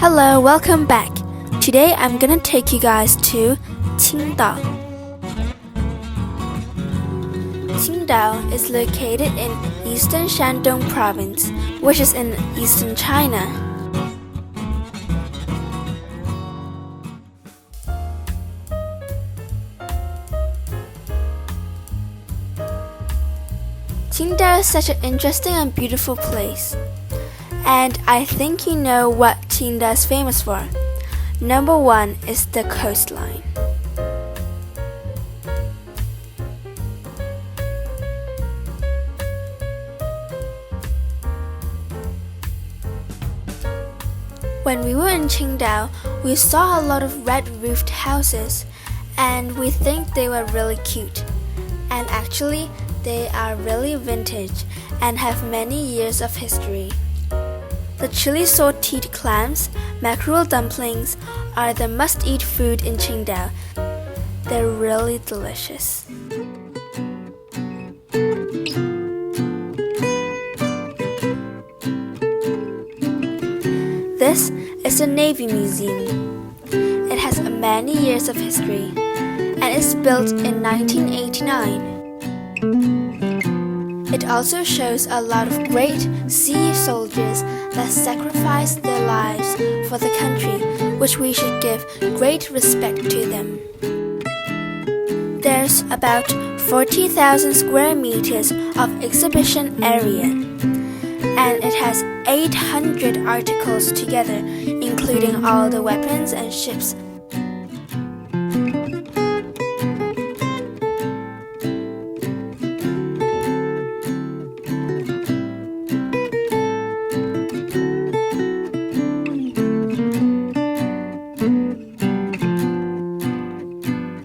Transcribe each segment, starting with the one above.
Hello, welcome back. Today I'm gonna take you guys to Qingdao. Qingdao is located in eastern Shandong province, which is in eastern China. Qingdao is such an interesting and beautiful place. And I think you know what Qingdao is famous for. Number one is the coastline. When we were in Qingdao, we saw a lot of red-roofed houses, and we think they were really cute. And actually, they are really vintage and have many years of history. The chili sauteed clams, mackerel dumplings, are the must-eat food in Qingdao. They're really delicious. This is the Navy Museum. It has many years of history, and it's built in 1989. It also shows a lot of great sea soldiers that sacrificed their lives for the country, which we should give great respect to them. There's about 40,000 square meters of exhibition area, and it has 800 articles together, including all the weapons and ships.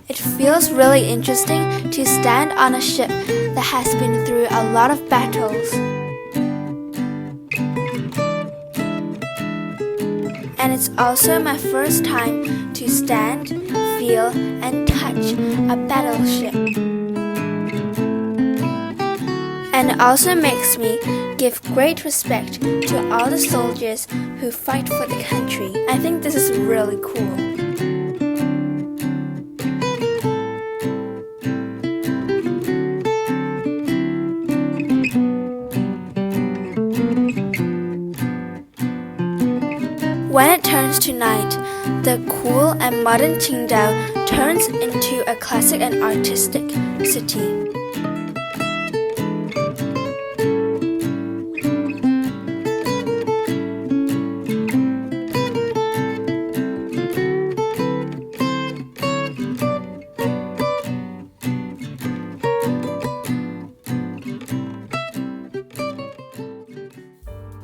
It feels really interesting to stand on a ship that has been through a lot of battles. And it's also my first time to stand, feel, and touch a battleship. And it also makes me give great respect to all the soldiers who fight for the country. I think this is really cool. When it turns to night, the cool and modern Qingdao turns into a classic and artistic city.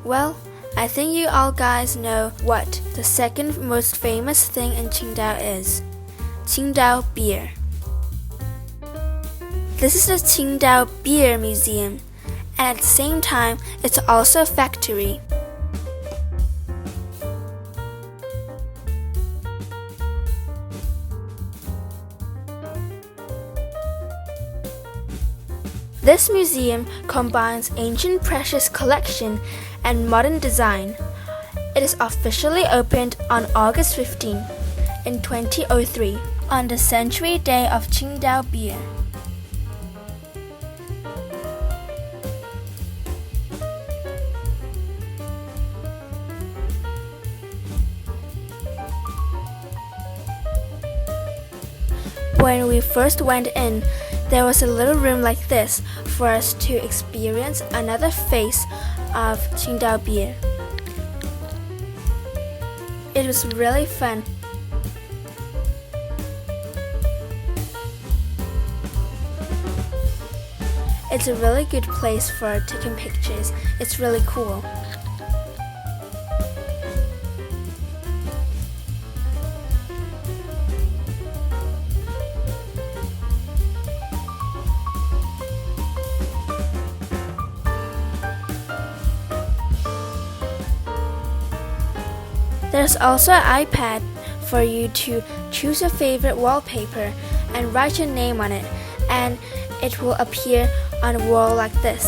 Well, I think you all guys know what the second most famous thing in Qingdao is. Tsingtao Beer. This is the Tsingtao Beer Museum, and at the same time, it's also a factory. This museum combines ancient precious collection and modern design. It is officially opened on August 15 in 2003 on the century day of Tsingtao Beer. When we first went in, there was a little room like this for us to experience another face of Tsingtao Beer. It was really fun. It's a really good place for taking pictures. It's really cool. There's also an iPad for you to choose your favorite wallpaper and write your name on it, and it will appear on a wall like this.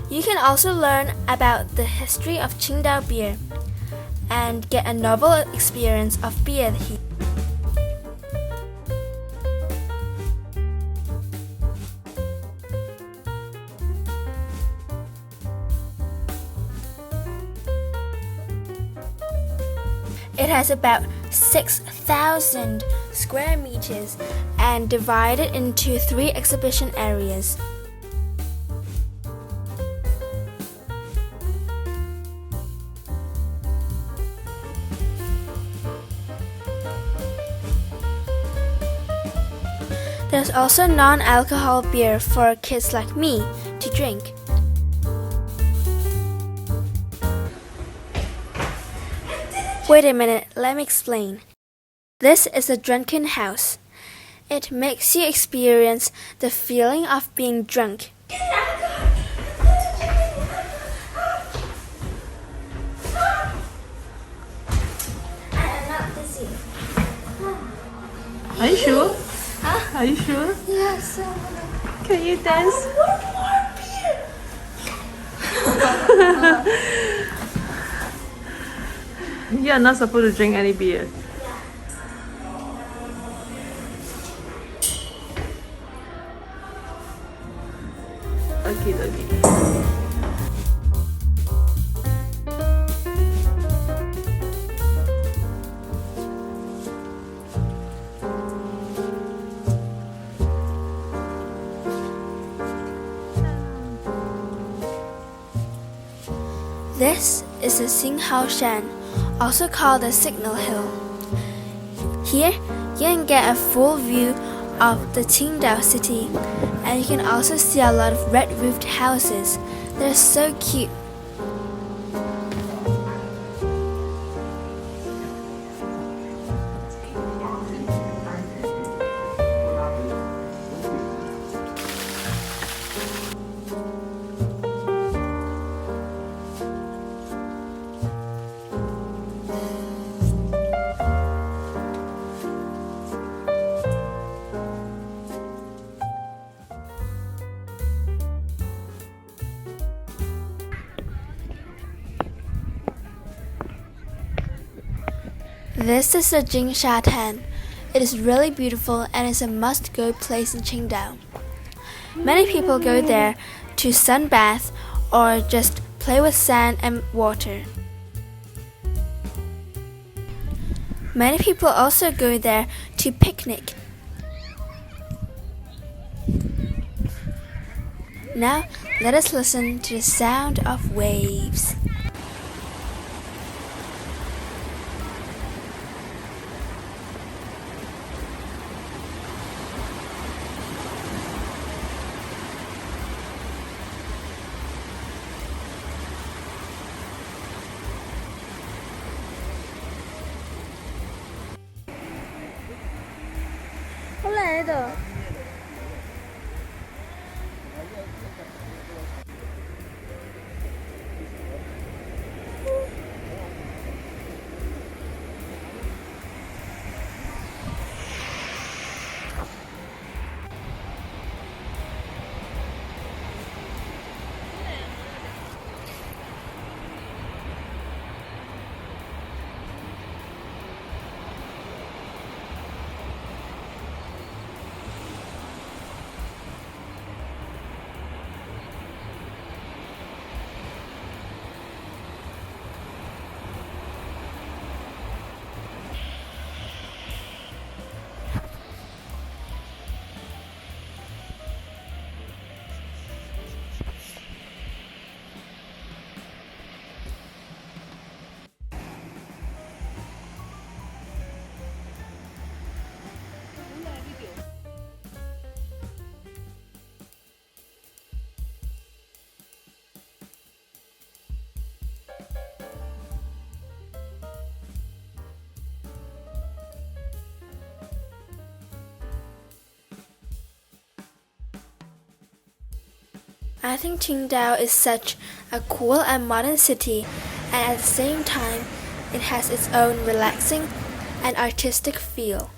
You can also learn about the history of Qingdao Beer and get a novel experience of beer here. It has about 6,000 square meters and divided into 3 exhibition areas. There's also non-alcohol beer for kids like me to drink. Wait a minute, let me explain. This is a drunken house. It makes you experience the feeling of being drunk. I'm not dizzy. Are you sure? Huh? Are you sure? Yes. Can you dance? You are not supposed to drink any beer. Okay. This is the Tsingtao Shan, also called the Signal Hill. Here, you can get a full view of the Qingdao city, and you can also see a lot of red-roofed houses. They're so cute. This is the Jingsha. It is really beautiful and is a must-go place in Qingdao. Many people go there to sunbath or just play with sand and water. Many people also go there to picnic. Now, let us listen to the sound of waves. I think Qingdao is such a cool and modern city, and at the same time, it has its own relaxing and artistic feel.